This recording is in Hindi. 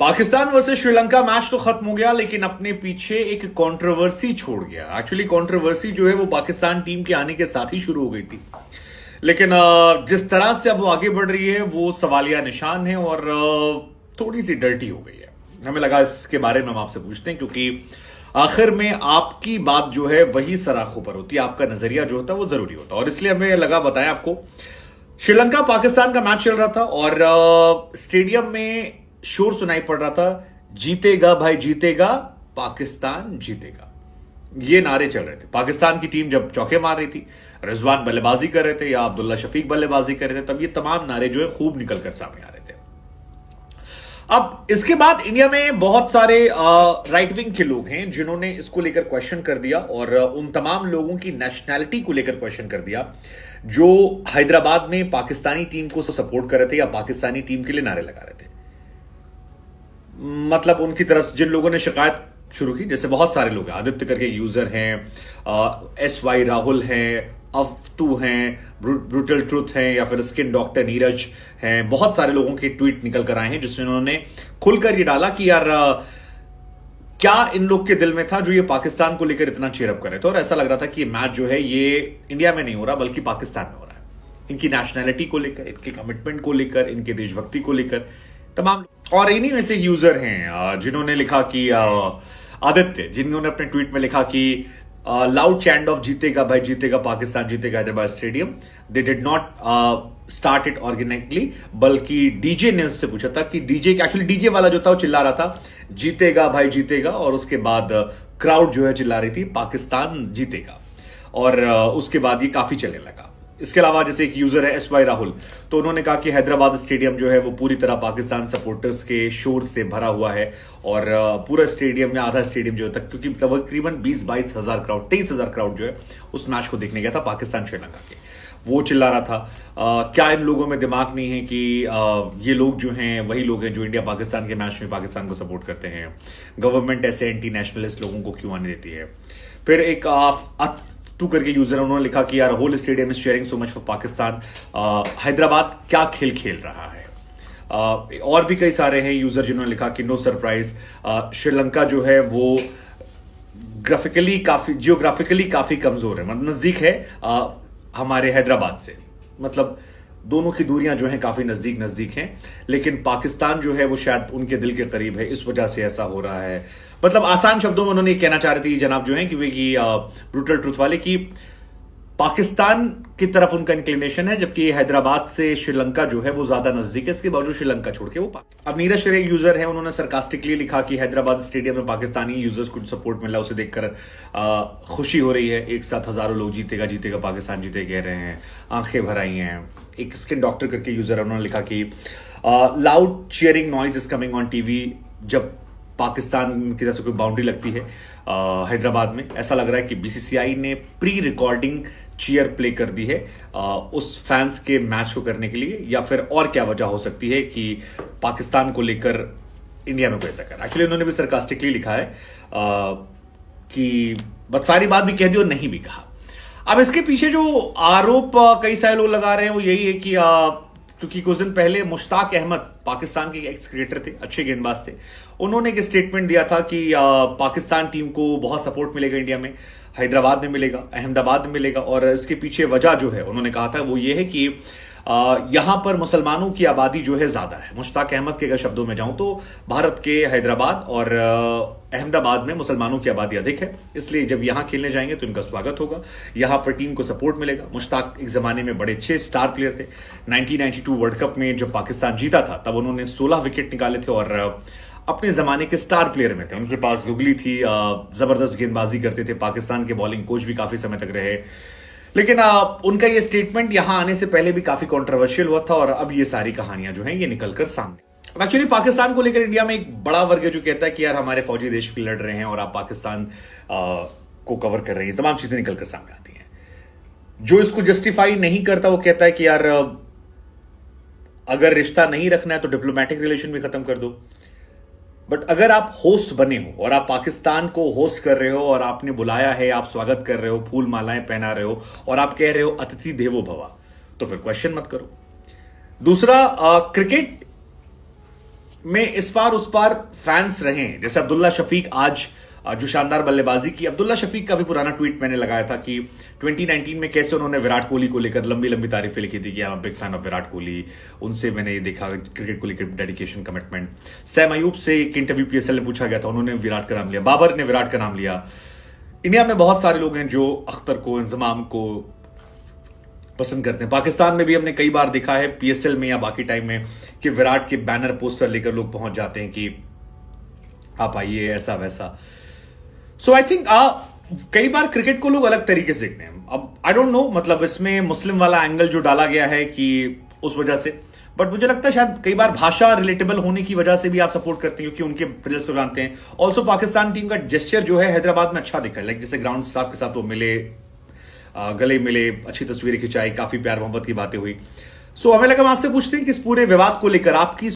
पाकिस्तान वर्सेस श्रीलंका मैच तो खत्म हो गया, लेकिन अपने पीछे एक कंट्रोवर्सी छोड़ गया। एक्चुअली कंट्रोवर्सी जो है वो पाकिस्तान टीम के आने के साथ ही शुरू हो गई थी, लेकिन जिस तरह से अब वो आगे बढ़ रही है वो सवालिया निशान है और थोड़ी सी डर्टी हो गई है। हमें लगा इसके बारे में हम आपसे पूछते हैं, क्योंकि आखिर में आपकी बात जो है वही सराखों पर होती है, आपका नजरिया जो होता है वो जरूरी होता है। और इसलिए हमें लगा बताएं आपको। श्रीलंका पाकिस्तान का मैच चल रहा था और स्टेडियम में शोर सुनाई पड़ रहा था, जीतेगा भाई जीतेगा, पाकिस्तान जीतेगा। ये नारे चल रहे थे। पाकिस्तान की टीम जब चौके मार रही थी, रिजवान बल्लेबाजी कर रहे थे या अब्दुल्ला शफीक बल्लेबाजी कर रहे थे, तब ये तमाम नारे जो है खूब निकलकर सामने आ रहे थे। अब इसके बाद इंडिया में बहुत सारे राइट विंग के लोग हैं जिन्होंने इसको लेकर क्वेश्चन कर दिया, और उन तमाम लोगों की नेशनैलिटी को लेकर क्वेश्चन कर दिया जो हैदराबाद में पाकिस्तानी टीम को सपोर्ट कर रहे थे या पाकिस्तानी टीम के लिए नारे लगा रहे थे। मतलब उनकी तरफ से जिन लोगों ने शिकायत शुरू की, जैसे बहुत सारे लोग हैं, आदित्य करके यूजर हैं, SY राहुल हैं, अफ्तू हैं, ब्रूटल ट्रुथ हैं, या फिर स्किन डॉक्टर नीरज हैं। बहुत सारे लोगों के ट्वीट निकल कर आए हैं जिसमें उन्होंने खुलकर ये डाला कि यार क्या इन लोग के दिल में था जो ये पाकिस्तान को लेकर इतना चेयरअप कर रहे थे। और ऐसा लग रहा था कि ये मैच जो है ये इंडिया में नहीं हो रहा बल्कि पाकिस्तान में हो रहा है। इनकी नेशनैलिटी को लेकर, इनके कमिटमेंट को लेकर, इनके देशभक्ति को लेकर तमाम। और इन्हीं में से यूजर हैं जिन्होंने लिखा कि आदित्य, जिन्होंने अपने ट्वीट में लिखा कि लाउड चैंड ऑफ जीतेगा भाई जीतेगा, पाकिस्तान जीतेगा Hyderabad stadium. They did not start it organically, बल्कि डीजे ने उससे पूछा था कि डीजे, एक्चुअली डीजे वाला जो था वो चिल्ला रहा था जीतेगा भाई जीतेगा, और उसके बाद क्राउड जो है चिल्ला रही थी पाकिस्तान जीतेगा। और उसके बाद ये काफी चलने लगा। इसके अलावा जैसे एक यूजर है SY राहुल, तो उन्होंने कहा कि हैदराबाद स्टेडियम जो है वो पूरी तरह पाकिस्तान सपोर्टर्स के शोर से भरा हुआ है, और पूरा स्टेडियम में आधा स्टेडियम जो है तक, क्योंकि तकरीबन 20-22 हजार क्राउड, 23 हजार क्राउड जो है उस मैच को देखने गया था पाकिस्तान श्रीलंका के, वो चिल्ला रहा था। क्या इन लोगों में दिमाग नहीं है कि ये लोग जो हैं वही लोग हैं जो इंडिया पाकिस्तान के मैच में पाकिस्तान को सपोर्ट करते हैं? गवर्नमेंट ऐसे एंटी नेशनलिस्ट लोगों को क्यों आने देती है? फिर एक तू करके यूजर है, उन्होंने लिखा कि यार whole stadium is cheering so much for Pakistan, Hyderabad क्या खेल खेल रहा है। और भी कई सारे हैं यूजर जिन्होंने लिखा कि नो सरप्राइज, श्रीलंका जो है वो जियोग्राफिकली काफी कमजोर है, मतलब नजदीक है हमारे हैदराबाद से, मतलब दोनों की दूरियां जो हैं काफी नजदीक हैं, लेकिन पाकिस्तान जो है वो शायद उनके दिल के करीब है, इस वजह से ऐसा हो रहा है। मतलब आसान शब्दों में उन्होंने कहना चाह रहे थे जनाब जो है कि ब्रूटल ट्रुथ वाले की पाकिस्तान की तरफ उनका इंक्लिनेशन है, जबकि हैदराबाद से श्रीलंका जो है वो ज्यादा नजदीक है, इसके बावजूद श्रीलंका छोड़ के वो अब नीरज एक यूजर है, उन्होंने सरकास्टिकली लिखा कि हैदराबाद स्टेडियम में पाकिस्तानी यूजर्स को सपोर्ट मिला, उसे देखकर खुशी हो रही है। एक साथ हजारों लोग जीतेगा जीतेगा पाकिस्तान जीते कह रहे हैं, आंखें भर आई हैं। एक स्किन डॉक्टर करके यूजर है, उन्होंने लिखा कि loud cheering noise is coming on TV. जब पाकिस्तान की तरफ से कोई बाउंड्री लगती है हैदराबाद में, ऐसा लग रहा है कि BCCI ने प्री रिकॉर्डिंग चीयर प्ले कर दी है उस फैंस के मैच को करने के लिए, या फिर और क्या वजह हो सकती है कि पाकिस्तान को लेकर इंडिया में कोई ऐसा कर। एक्चुअली उन्होंने भी सरकास्टिकली लिखा है कि बस सारी बात भी कह दी और नहीं भी कहा। अब इसके पीछे जो आरोप कई सारे लोग लगा रहे हैं वो यही है कि क्योंकि कुछ दिन पहले मुश्ताक अहमद पाकिस्तान के एक्स क्रिकेटर थे, अच्छे गेंदबाज थे, उन्होंने एक स्टेटमेंट दिया था कि पाकिस्तान टीम को बहुत सपोर्ट मिलेगा इंडिया में, हैदराबाद में मिलेगा, अहमदाबाद में मिलेगा। और इसके पीछे वजह जो है उन्होंने कहा था वो ये है कि यहां पर मुसलमानों की आबादी जो है ज्यादा है। मुश्ताक अहमद के अगर शब्दों में जाऊं तो भारत के हैदराबाद और अहमदाबाद में मुसलमानों की आबादी अधिक है, इसलिए जब यहां खेलने जाएंगे तो इनका स्वागत होगा, यहां पर टीम को सपोर्ट मिलेगा। मुश्ताक एक जमाने में बड़े अच्छे स्टार प्लेयर थे। 1992 वर्ल्ड कप में जब पाकिस्तान जीता था तब उन्होंने 16 विकेट निकाले थे और अपने जमाने के स्टार प्लेयर में थे। उनके पास गुगली थी, जबरदस्त गेंदबाजी करते थे, पाकिस्तान के बॉलिंग कोच भी काफी समय तक रहे। लेकिन उनका ये स्टेटमेंट यहां आने से पहले भी काफी कंट्रोवर्शियल हुआ था, और अब ये सारी कहानियां जो हैं ये निकलकर सामने। एक्चुअली पाकिस्तान को लेकर इंडिया में एक बड़ा वर्ग है जो कहता है कि यार हमारे फौजी देश भी लड़ रहे हैं और आप पाकिस्तान को कवर कर रहे हैं, तमाम चीजें निकलकर सामने आती हैं। जो इसको जस्टिफाई नहीं करता वो कहता है कि यार अगर रिश्ता नहीं रखना है तो डिप्लोमेटिक रिलेशन भी खत्म कर दो। बट अगर आप होस्ट बने हो और आप पाकिस्तान को होस्ट कर रहे हो और आपने बुलाया है, आप स्वागत कर रहे हो, फूल मालाएं पहना रहे हो और आप कह रहे हो अतिथि देवो भव, तो फिर क्वेश्चन मत करो। दूसरा, क्रिकेट में इस बार उस बार फैंस रहे हैं। जैसे अब्दुल्ला शफीक आज जो शानदार बल्लेबाजी की, अब्दुल्ला शफीक का भी पुराना ट्वीट मैंने लगाया था कि 2019 में कैसे उन्होंने विराट कोहली को लेकर लंबी लंबी तारीफें लिखी थी कि I am big fan of Virat Kohli. उनसे मैंने ये देखा क्रिकेट को लेकर डेडिकेशन, कमिटमेंट। सैम अयूब से एक इंटरव्यू पीएसएल में पूछा गया था, उन्होंने विराट का नाम लिया। बाबर ने विराट का नाम लिया। इंडिया में बहुत सारे लोग हैं जो अख्तर को, इंजमाम को पसंद करते हैं। पाकिस्तान में भी हमने कई बार देखा है पीएसएल में या बाकी टाइम में कि विराट के बैनर पोस्टर लेकर लोग पहुंच जाते हैं कि आप आइए, ऐसा वैसा। सो आई थिंक कई बार क्रिकेट को लोग अलग तरीके से देखते हैं। अब आई डोंट नो, मतलब इसमें मुस्लिम वाला एंगल जो डाला गया है कि उस वजह से, बट मुझे लगता है शायद कई बार भाषा रिलेटेबल होने की वजह से भी आप सपोर्ट करते हैं क्योंकि उनके प्लेयर्स को जानते हैं। ऑल्सो पाकिस्तान टीम का जेस्चर जो है हैदराबाद में अच्छा दिखा, लाइक जैसे ग्राउंड स्टाफ के साथ वो मिले, गले मिले, अच्छी तस्वीरें खिंचाई, काफी प्यार मोहब्बत की बातें हुई। सो हमें लगा हम आपसे पूछते हैं कि इस पूरे विवाद को लेकर आपकी